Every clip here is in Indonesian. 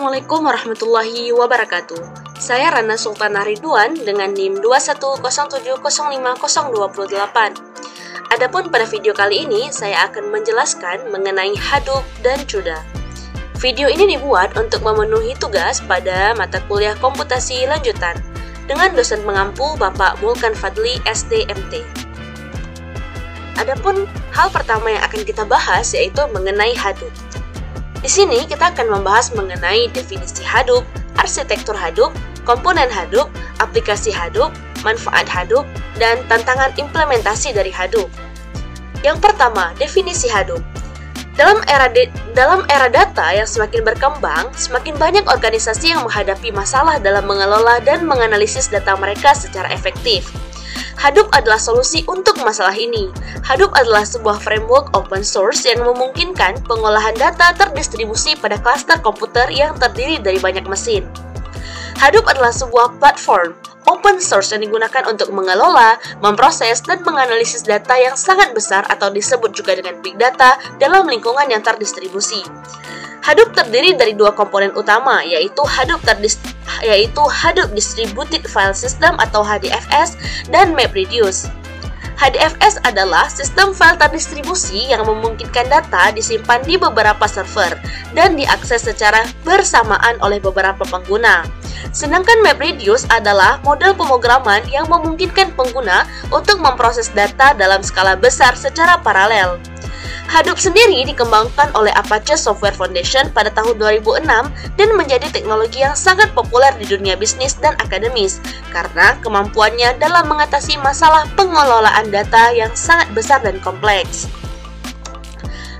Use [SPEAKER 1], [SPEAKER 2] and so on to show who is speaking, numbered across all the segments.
[SPEAKER 1] Assalamualaikum warahmatullahi wabarakatuh. Saya Rana Sultana Ridwan dengan NIM 210705028. Adapun pada video kali ini, saya akan menjelaskan mengenai Hadoop dan CUDA. Video ini dibuat untuk memenuhi tugas pada mata kuliah komputasi lanjutan dengan dosen pengampu Bapak Mulkan Fadli, SDMT. Adapun hal pertama yang akan kita bahas yaitu mengenai Hadoop. Di sini kita akan membahas mengenai definisi Hadoop, arsitektur Hadoop, komponen Hadoop, aplikasi Hadoop, manfaat Hadoop, dan tantangan implementasi dari Hadoop. Yang pertama, definisi Hadoop. Dalam era data yang semakin berkembang, semakin banyak organisasi yang menghadapi masalah dalam mengelola dan menganalisis data mereka secara efektif. Hadoop adalah solusi untuk masalah ini. Hadoop adalah sebuah framework open source yang memungkinkan pengolahan data terdistribusi pada klaster komputer yang terdiri dari banyak mesin. Hadoop adalah sebuah platform open source yang digunakan untuk mengelola, memproses, dan menganalisis data yang sangat besar atau disebut juga dengan big data dalam lingkungan yang terdistribusi. Hadoop terdiri dari dua komponen utama, yaitu Hadoop Distributed File System atau HDFS dan MapReduce. HDFS adalah sistem file terdistribusi yang memungkinkan data disimpan di beberapa server dan diakses secara bersamaan oleh beberapa pengguna. Sedangkan MapReduce adalah model pemrograman yang memungkinkan pengguna untuk memproses data dalam skala besar secara paralel. Hadoop sendiri dikembangkan oleh Apache Software Foundation pada tahun 2006 dan menjadi teknologi yang sangat populer di dunia bisnis dan akademis karena kemampuannya dalam mengatasi masalah pengelolaan data yang sangat besar dan kompleks.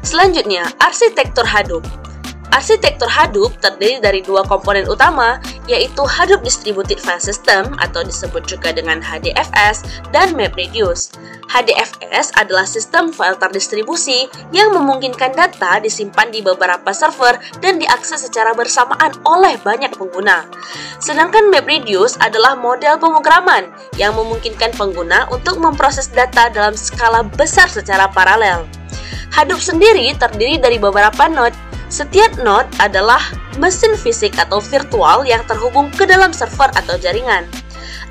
[SPEAKER 1] Selanjutnya, arsitektur Hadoop. Arsitektur Hadoop terdiri dari dua komponen utama, yaitu Hadoop Distributed File System atau disebut juga dengan HDFS dan MapReduce. HDFS adalah sistem file terdistribusi yang memungkinkan data disimpan di beberapa server dan diakses secara bersamaan oleh banyak pengguna. Sedangkan MapReduce adalah model pemrograman yang memungkinkan pengguna untuk memproses data dalam skala besar secara paralel. Hadoop sendiri terdiri dari beberapa node. Setiap node adalah mesin fisik atau virtual yang terhubung ke dalam server atau jaringan.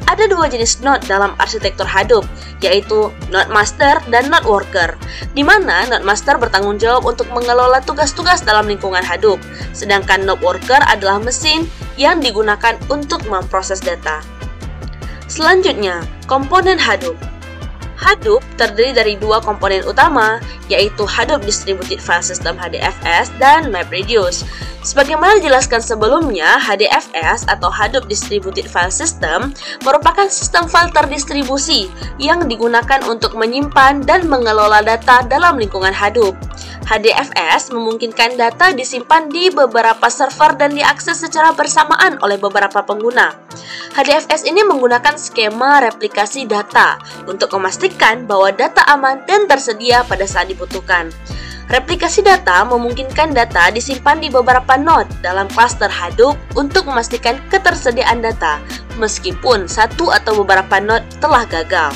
[SPEAKER 1] Ada dua jenis node dalam arsitektur Hadoop, yaitu node master dan node worker, di mana node master bertanggung jawab untuk mengelola tugas-tugas dalam lingkungan Hadoop, sedangkan node worker adalah mesin yang digunakan untuk memproses data. Selanjutnya, komponen Hadoop. Hadoop terdiri dari dua komponen utama, yaitu Hadoop Distributed File System HDFS dan MapReduce. Sebagaimana dijelaskan sebelumnya, HDFS atau Hadoop Distributed File System merupakan sistem file terdistribusi yang digunakan untuk menyimpan dan mengelola data dalam lingkungan Hadoop. HDFS memungkinkan data disimpan di beberapa server dan diakses secara bersamaan oleh beberapa pengguna. HDFS ini menggunakan skema replikasi data untuk memastikan bahwa data aman dan tersedia pada saat dibutuhkan. Replikasi data memungkinkan data disimpan di beberapa node dalam klaster Hadoop untuk memastikan ketersediaan data, meskipun satu atau beberapa node telah gagal.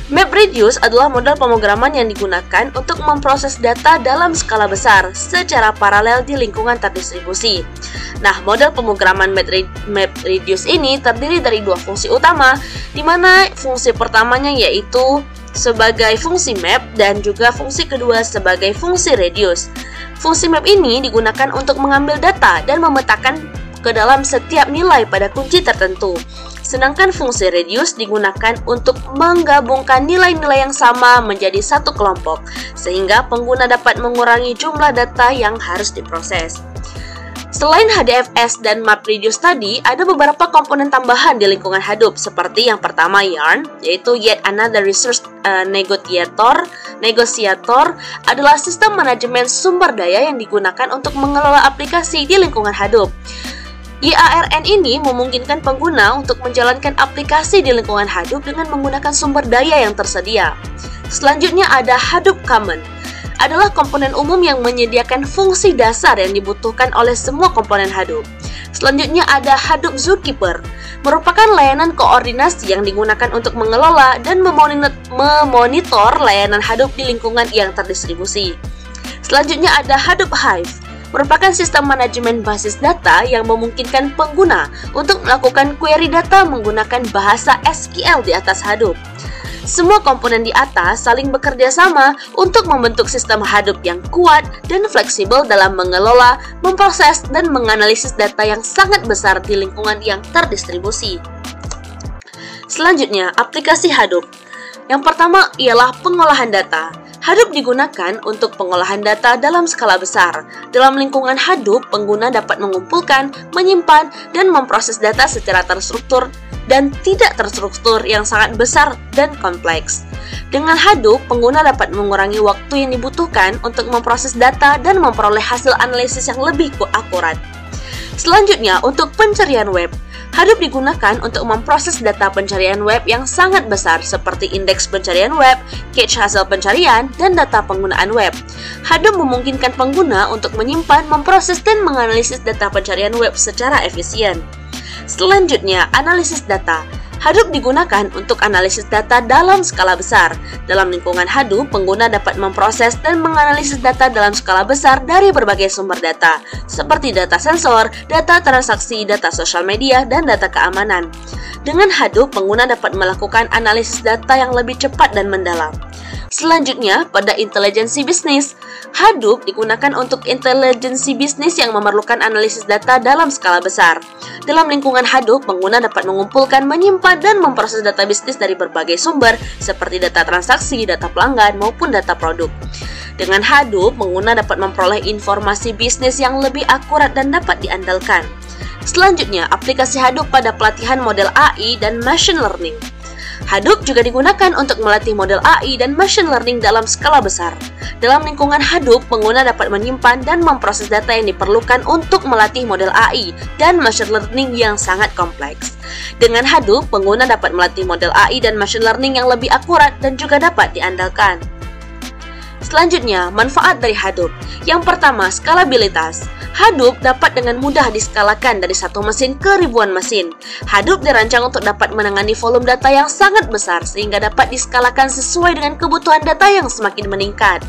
[SPEAKER 1] MapReduce adalah model pemrograman yang digunakan untuk memproses data dalam skala besar secara paralel di lingkungan terdistribusi. Nah, model pemrograman MapReduce ini terdiri dari dua fungsi utama, di mana fungsi pertamanya yaitu sebagai fungsi map dan juga fungsi kedua sebagai fungsi reduce. Fungsi map ini digunakan untuk mengambil data dan memetakan ke dalam setiap nilai pada kunci tertentu. Sedangkan fungsi reduce digunakan untuk menggabungkan nilai-nilai yang sama menjadi satu kelompok, sehingga pengguna dapat mengurangi jumlah data yang harus diproses. Selain HDFS dan MapReduce tadi, ada beberapa komponen tambahan di lingkungan Hadoop, seperti yang pertama Yarn, yaitu Yet Another Resource Negotiator adalah sistem manajemen sumber daya yang digunakan untuk mengelola aplikasi di lingkungan Hadoop. YARN ini memungkinkan pengguna untuk menjalankan aplikasi di lingkungan Hadoop dengan menggunakan sumber daya yang tersedia. Selanjutnya ada Hadoop Common, adalah komponen umum yang menyediakan fungsi dasar yang dibutuhkan oleh semua komponen Hadoop. Selanjutnya ada Hadoop Zookeeper, merupakan layanan koordinasi yang digunakan untuk mengelola dan memonitor layanan Hadoop di lingkungan yang terdistribusi. Selanjutnya ada Hadoop Hive, merupakan sistem manajemen basis data yang memungkinkan pengguna untuk melakukan query data menggunakan bahasa SQL di atas Hadoop. Semua komponen di atas saling bekerja sama untuk membentuk sistem Hadoop yang kuat dan fleksibel dalam mengelola, memproses, dan menganalisis data yang sangat besar di lingkungan yang terdistribusi. Selanjutnya, aplikasi Hadoop. Yang pertama ialah pengolahan data. Hadoop digunakan untuk pengolahan data dalam skala besar. Dalam lingkungan Hadoop, pengguna dapat mengumpulkan, menyimpan, dan memproses data secara terstruktur dan tidak terstruktur yang sangat besar dan kompleks. Dengan Hadoop, pengguna dapat mengurangi waktu yang dibutuhkan untuk memproses data dan memperoleh hasil analisis yang lebih akurat. Selanjutnya, untuk pencarian web. Hadoop digunakan untuk memproses data pencarian web yang sangat besar seperti indeks pencarian web, cache hasil pencarian, dan data penggunaan web. Hadoop memungkinkan pengguna untuk menyimpan, memproses, dan menganalisis data pencarian web secara efisien. Selanjutnya, analisis data. Hadoop digunakan untuk analisis data dalam skala besar. Dalam lingkungan Hadoop, pengguna dapat memproses dan menganalisis data dalam skala besar dari berbagai sumber data, seperti data sensor, data transaksi, data sosial media, dan data keamanan. Dengan Hadoop, pengguna dapat melakukan analisis data yang lebih cepat dan mendalam. Selanjutnya, pada intelijensi bisnis. Hadoop digunakan untuk intelijensi bisnis yang memerlukan analisis data dalam skala besar. Dalam lingkungan Hadoop, pengguna dapat mengumpulkan, menyimpan, dan memproses data bisnis dari berbagai sumber seperti data transaksi, data pelanggan, maupun data produk. Dengan Hadoop, pengguna dapat memperoleh informasi bisnis yang lebih akurat dan dapat diandalkan. Selanjutnya, aplikasi Hadoop pada pelatihan model AI dan machine learning. Hadoop juga digunakan untuk melatih model AI dan machine learning dalam skala besar. Dalam lingkungan Hadoop, pengguna dapat menyimpan dan memproses data yang diperlukan untuk melatih model AI dan machine learning yang sangat kompleks. Dengan Hadoop, pengguna dapat melatih model AI dan machine learning yang lebih akurat dan juga dapat diandalkan. Selanjutnya, manfaat dari Hadoop. Yang pertama, skalabilitas. Hadoop dapat dengan mudah diskalakan dari satu mesin ke ribuan mesin. Hadoop dirancang untuk dapat menangani volume data yang sangat besar sehingga dapat diskalakan sesuai dengan kebutuhan data yang semakin meningkat.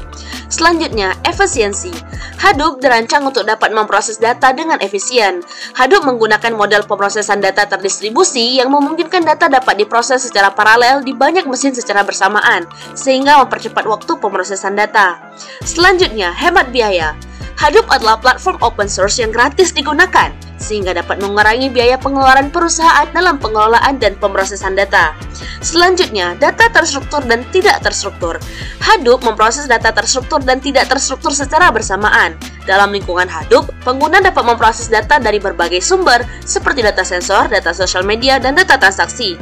[SPEAKER 1] Selanjutnya, efisiensi. Hadoop dirancang untuk dapat memproses data dengan efisien. Hadoop menggunakan model pemrosesan data terdistribusi yang memungkinkan data dapat diproses secara paralel di banyak mesin secara bersamaan, sehingga mempercepat waktu pemrosesan data. Selanjutnya, hemat biaya. Hadoop adalah platform open source yang gratis digunakan, sehingga dapat mengurangi biaya pengeluaran perusahaan dalam pengelolaan dan pemrosesan data. Selanjutnya, data terstruktur dan tidak terstruktur. Hadoop memproses data terstruktur dan tidak terstruktur secara bersamaan. Dalam lingkungan Hadoop, pengguna dapat memproses data dari berbagai sumber, seperti data sensor, data sosial media, dan data transaksi.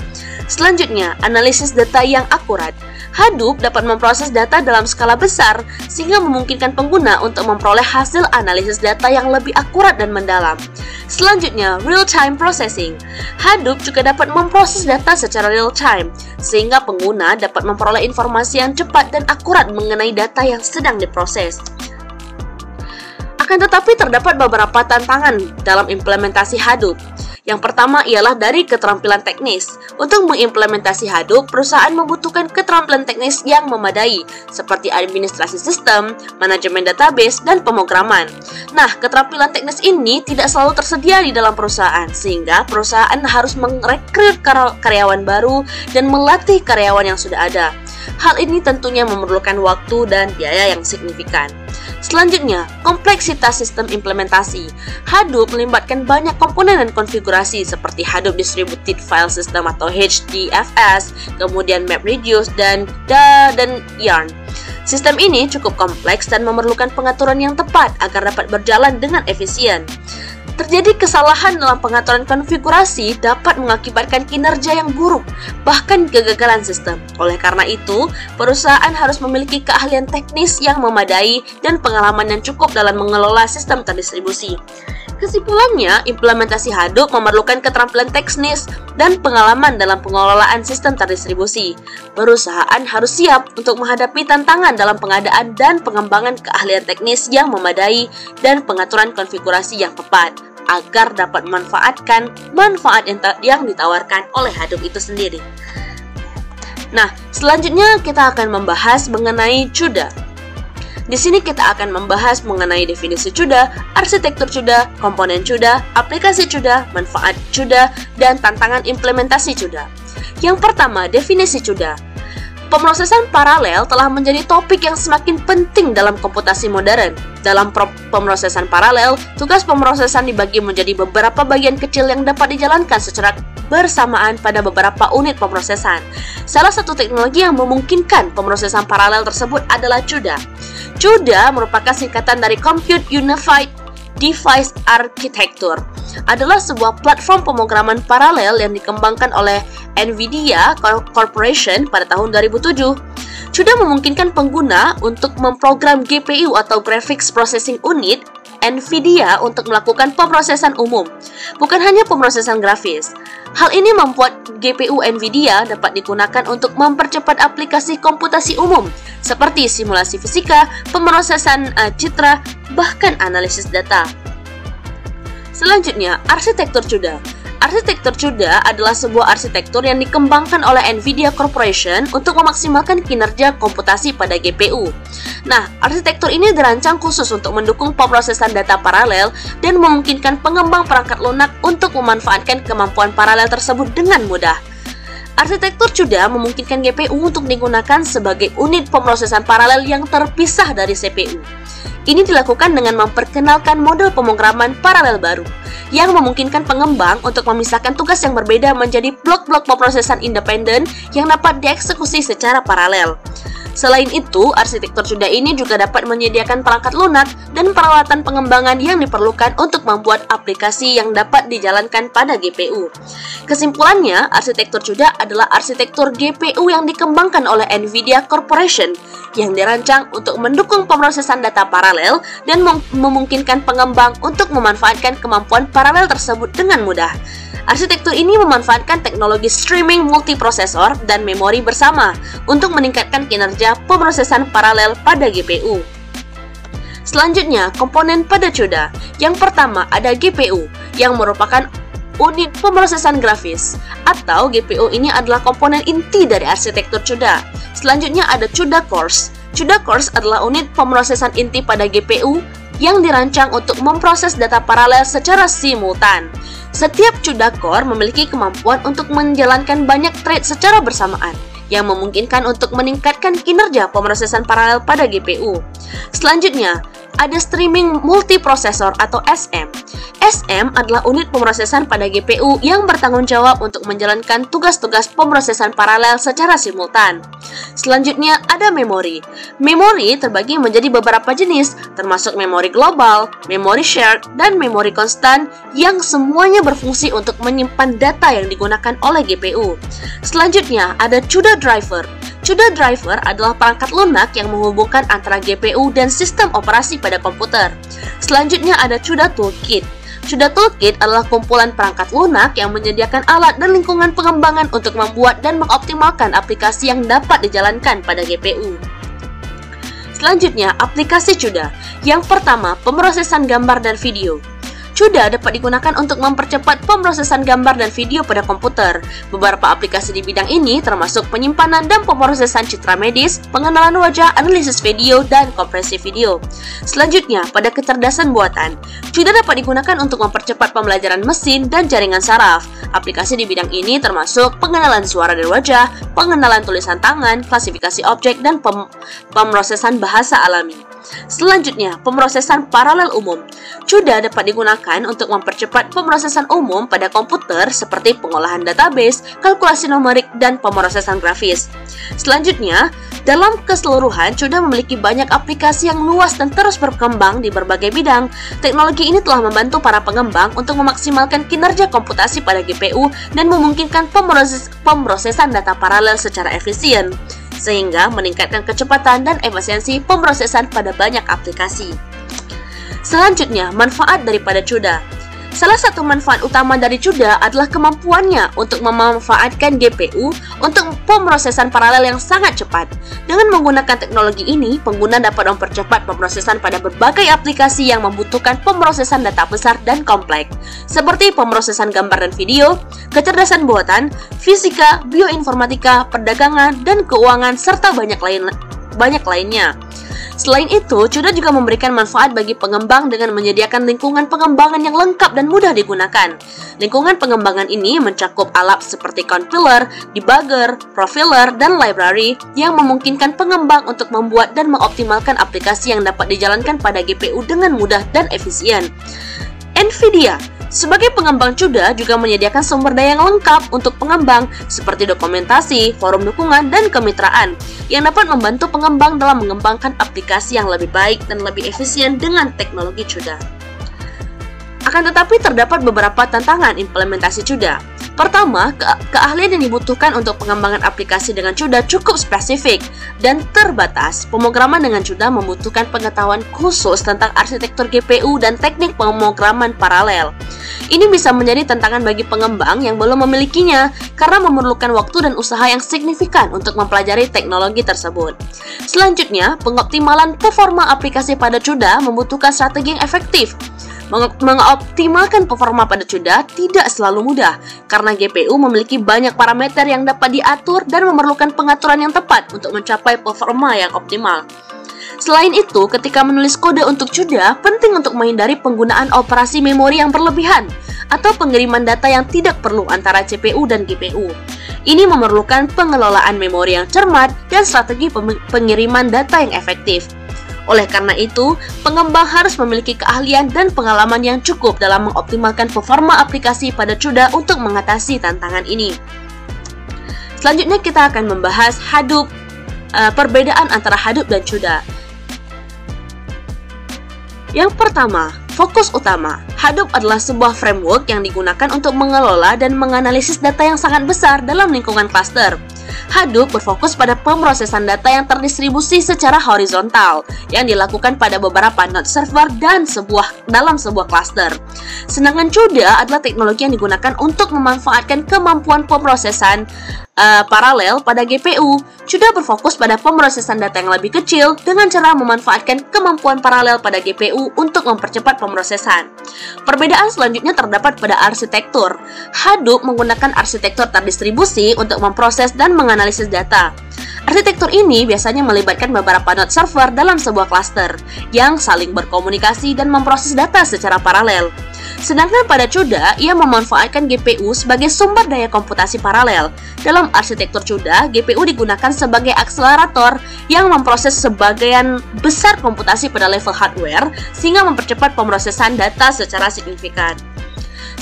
[SPEAKER 1] Selanjutnya, analisis data yang akurat. Hadoop dapat memproses data dalam skala besar, sehingga memungkinkan pengguna untuk memperoleh hasil analisis data yang lebih akurat dan mendalam. Selanjutnya, real-time processing. Hadoop juga dapat memproses data secara real-time, sehingga pengguna dapat memperoleh informasi yang cepat dan akurat mengenai data yang sedang diproses. Akan tetapi terdapat beberapa tantangan dalam implementasi Hadoop. Yang pertama ialah dari keterampilan teknis. Untuk mengimplementasi Hadoop, perusahaan membutuhkan keterampilan teknis yang memadai, seperti administrasi sistem, manajemen database, dan pemrograman. Nah, keterampilan teknis ini tidak selalu tersedia di dalam perusahaan, sehingga perusahaan harus merekrut karyawan baru dan melatih karyawan yang sudah ada. Hal ini tentunya memerlukan waktu dan biaya yang signifikan. Selanjutnya, kompleksitas sistem implementasi. Hadoop melibatkan banyak komponen dan konfigurasi seperti Hadoop Distributed File System atau HDFS, kemudian MapReduce, dan Yarn. Sistem ini cukup kompleks dan memerlukan pengaturan yang tepat agar dapat berjalan dengan efisien. Terjadi kesalahan dalam pengaturan konfigurasi dapat mengakibatkan kinerja yang buruk, bahkan kegagalan sistem. Oleh karena itu, perusahaan harus memiliki keahlian teknis yang memadai dan pengalaman yang cukup dalam mengelola sistem terdistribusi. Kesimpulannya, implementasi Hadoop memerlukan keterampilan teknis dan pengalaman dalam pengelolaan sistem terdistribusi. Perusahaan harus siap untuk menghadapi tantangan dalam pengadaan dan pengembangan keahlian teknis yang memadai dan pengaturan konfigurasi yang tepat agar dapat memanfaatkan manfaat yang ditawarkan oleh Hadoop itu sendiri. Nah, selanjutnya kita akan membahas mengenai CUDA. Di sini kita akan membahas mengenai definisi CUDA, arsitektur CUDA, komponen CUDA, aplikasi CUDA, manfaat CUDA, dan tantangan implementasi CUDA. Yang pertama, definisi CUDA. Pemrosesan paralel telah menjadi topik yang semakin penting dalam komputasi modern. Dalam pemrosesan paralel, tugas pemrosesan dibagi menjadi beberapa bagian kecil yang dapat dijalankan secara bersamaan pada beberapa unit pemrosesan. Salah satu teknologi yang memungkinkan pemrosesan paralel tersebut adalah CUDA. CUDA merupakan singkatan dari Compute Unified Device Architecture, adalah sebuah platform pemrograman paralel yang dikembangkan oleh NVIDIA Corporation pada tahun 2007. CUDA memungkinkan pengguna untuk memprogram GPU atau Graphics Processing Unit NVIDIA untuk melakukan pemrosesan umum, bukan hanya pemrosesan grafis. Hal ini membuat GPU NVIDIA dapat digunakan untuk mempercepat aplikasi komputasi umum seperti simulasi fisika, pemrosesan citra, bahkan analisis data. Selanjutnya, arsitektur CUDA. Arsitektur CUDA adalah sebuah arsitektur yang dikembangkan oleh NVIDIA Corporation untuk memaksimalkan kinerja komputasi pada GPU. Nah, arsitektur ini dirancang khusus untuk mendukung pemrosesan data paralel dan memungkinkan pengembang perangkat lunak untuk memanfaatkan kemampuan paralel tersebut dengan mudah. Arsitektur CUDA memungkinkan GPU untuk digunakan sebagai unit pemrosesan paralel yang terpisah dari CPU. Ini dilakukan dengan memperkenalkan model pemrograman paralel baru, yang memungkinkan pengembang untuk memisahkan tugas yang berbeda menjadi blok-blok pemrosesan independen yang dapat dieksekusi secara paralel. Selain itu, arsitektur CUDA ini juga dapat menyediakan perangkat lunak dan peralatan pengembangan yang diperlukan untuk membuat aplikasi yang dapat dijalankan pada GPU. Kesimpulannya, arsitektur CUDA adalah arsitektur GPU yang dikembangkan oleh NVIDIA Corporation yang dirancang untuk mendukung pemrosesan data paralel dan memungkinkan pengembang untuk memanfaatkan kemampuan paralel tersebut dengan mudah. Arsitektur ini memanfaatkan teknologi streaming multiprosesor dan memori bersama untuk meningkatkan kinerja pemrosesan paralel pada GPU. Selanjutnya, komponen pada CUDA. Yang pertama ada GPU, yang merupakan unit pemrosesan grafis, atau GPU ini adalah komponen inti dari arsitektur CUDA. Selanjutnya ada CUDA cores. CUDA cores adalah unit pemrosesan inti pada GPU yang dirancang untuk memproses data paralel secara simultan. Setiap CUDA core memiliki kemampuan untuk menjalankan banyak thread secara bersamaan, yang memungkinkan untuk meningkatkan kinerja pemrosesan paralel pada GPU. Selanjutnya, ada streaming multiprosesor atau SM. SM adalah unit pemrosesan pada GPU yang bertanggung jawab untuk menjalankan tugas-tugas pemrosesan paralel secara simultan. Selanjutnya ada memori. Memori terbagi menjadi beberapa jenis, termasuk memori global, memori shared, dan memori konstan yang semuanya berfungsi untuk menyimpan data yang digunakan oleh GPU. Selanjutnya ada CUDA driver. CUDA driver adalah perangkat lunak yang menghubungkan antara GPU dan sistem operasi pada komputer. Selanjutnya ada CUDA toolkit. CUDA toolkit adalah kumpulan perangkat lunak yang menyediakan alat dan lingkungan pengembangan untuk membuat dan mengoptimalkan aplikasi yang dapat dijalankan pada GPU. Selanjutnya, aplikasi CUDA. Yang pertama, pemrosesan gambar dan video. CUDA dapat digunakan untuk mempercepat pemrosesan gambar dan video pada komputer. Beberapa aplikasi di bidang ini termasuk penyimpanan dan pemrosesan citra medis, pengenalan wajah, analisis video, dan kompresi video. Selanjutnya, pada kecerdasan buatan, CUDA dapat digunakan untuk mempercepat pembelajaran mesin dan jaringan saraf. Aplikasi di bidang ini termasuk pengenalan suara dan wajah, pengenalan tulisan tangan, klasifikasi objek, dan pemrosesan bahasa alami. Selanjutnya, pemrosesan paralel umum. CUDA dapat digunakan untuk mempercepat pemrosesan umum pada komputer seperti pengolahan database, kalkulasi numerik, dan pemrosesan grafis. Selanjutnya, dalam keseluruhan, CUDA memiliki banyak aplikasi yang luas dan terus berkembang di berbagai bidang. Teknologi ini telah membantu para pengembang untuk memaksimalkan kinerja komputasi pada GPU dan memungkinkan pemrosesan data paralel secara efisien, sehingga meningkatkan kecepatan dan efisiensi pemrosesan pada banyak aplikasi. Selanjutnya, manfaat daripada CUDA. Salah satu manfaat utama dari CUDA adalah kemampuannya untuk memanfaatkan GPU untuk pemrosesan paralel yang sangat cepat. Dengan menggunakan teknologi ini, pengguna dapat mempercepat pemrosesan pada berbagai aplikasi yang membutuhkan pemrosesan data besar dan kompleks, seperti pemrosesan gambar dan video, kecerdasan buatan, fisika, bioinformatika, perdagangan, dan keuangan, serta banyak lainnya. Selain itu, CUDA juga memberikan manfaat bagi pengembang dengan menyediakan lingkungan pengembangan yang lengkap dan mudah digunakan. Lingkungan pengembangan ini mencakup alat seperti compiler, debugger, profiler, dan library yang memungkinkan pengembang untuk membuat dan mengoptimalkan aplikasi yang dapat dijalankan pada GPU dengan mudah dan efisien. NVIDIA sebagai pengembang CUDA juga menyediakan sumber daya yang lengkap untuk pengembang seperti dokumentasi, forum dukungan, dan kemitraan yang dapat membantu pengembang dalam mengembangkan aplikasi yang lebih baik dan lebih efisien dengan teknologi CUDA. Akan tetapi terdapat beberapa tantangan implementasi CUDA. Pertama, keahlian yang dibutuhkan untuk pengembangan aplikasi dengan CUDA cukup spesifik dan terbatas. Pemrograman dengan CUDA membutuhkan pengetahuan khusus tentang arsitektur GPU dan teknik pemrograman paralel. Ini bisa menjadi tantangan bagi pengembang yang belum memilikinya karena memerlukan waktu dan usaha yang signifikan untuk mempelajari teknologi tersebut. Selanjutnya, pengoptimalan performa aplikasi pada CUDA membutuhkan strategi yang efektif. Mengoptimalkan performa pada CUDA tidak selalu mudah karena GPU memiliki banyak parameter yang dapat diatur dan memerlukan pengaturan yang tepat untuk mencapai performa yang optimal. Selain itu, ketika menulis kode untuk CUDA, penting untuk menghindari penggunaan operasi memori yang berlebihan atau pengiriman data yang tidak perlu antara CPU dan GPU. Ini memerlukan pengelolaan memori yang cermat dan strategi pengiriman data yang efektif. Oleh karena itu, pengembang harus memiliki keahlian dan pengalaman yang cukup dalam mengoptimalkan performa aplikasi pada CUDA untuk mengatasi tantangan ini. Selanjutnya kita akan membahas Hadoop, perbedaan antara Hadoop dan CUDA. Yang pertama, fokus utama. Hadoop adalah sebuah framework yang digunakan untuk mengelola dan menganalisis data yang sangat besar dalam lingkungan cluster. Hadoop berfokus pada pemrosesan data yang terdistribusi secara horizontal yang dilakukan pada beberapa node server dan dalam sebuah cluster. Sedangkan CUDA adalah teknologi yang digunakan untuk memanfaatkan kemampuan pemrosesan paralel pada GPU. CUDA berfokus pada pemrosesan data yang lebih kecil dengan cara memanfaatkan kemampuan paralel pada GPU untuk mempercepat pemrosesan. Perbedaan selanjutnya terdapat pada arsitektur. Hadoop menggunakan arsitektur terdistribusi untuk memproses dan menganalisis data. Arsitektur ini biasanya melibatkan beberapa node server dalam sebuah cluster yang saling berkomunikasi dan memproses data secara paralel. Sedangkan pada CUDA, ia memanfaatkan GPU sebagai sumber daya komputasi paralel. Dalam arsitektur CUDA, GPU digunakan sebagai akselerator yang memproses sebagian besar komputasi pada level hardware sehingga mempercepat pemrosesan data secara signifikan.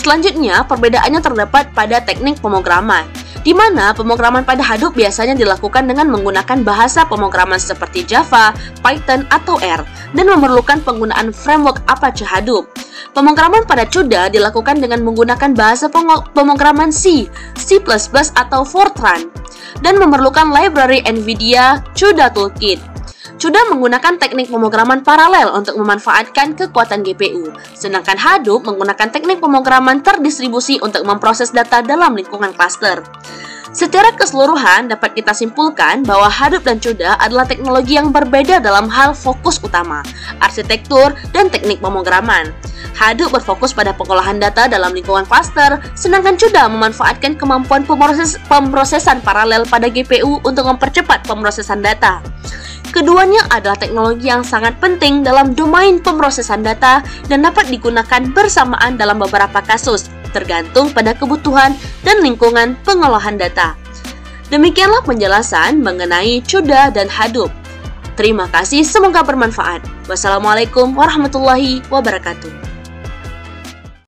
[SPEAKER 1] Selanjutnya, perbedaannya terdapat pada teknik pemrograman, di mana pemrograman pada Hadoop biasanya dilakukan dengan menggunakan bahasa pemrograman seperti Java, Python, atau R, dan memerlukan penggunaan framework Apache Hadoop. Pemrograman pada CUDA dilakukan dengan menggunakan bahasa pemrograman C, C++, atau Fortran, dan memerlukan library NVIDIA CUDA Toolkit. CUDA menggunakan teknik pemrograman paralel untuk memanfaatkan kekuatan GPU, sedangkan Hadoop menggunakan teknik pemrograman terdistribusi untuk memproses data dalam lingkungan cluster. Secara keseluruhan, dapat kita simpulkan bahwa Hadoop dan CUDA adalah teknologi yang berbeda dalam hal fokus utama, arsitektur, dan teknik pemrograman. Hadoop berfokus pada pengolahan data dalam lingkungan cluster, sedangkan CUDA memanfaatkan kemampuan pemrosesan paralel pada GPU untuk mempercepat pemrosesan data. Keduanya adalah teknologi yang sangat penting dalam domain pemrosesan data dan dapat digunakan bersamaan dalam beberapa kasus, tergantung pada kebutuhan dan lingkungan pengolahan data. Demikianlah penjelasan mengenai CUDA dan Hadoop. Terima kasih, semoga bermanfaat. Wassalamualaikum warahmatullahi wabarakatuh.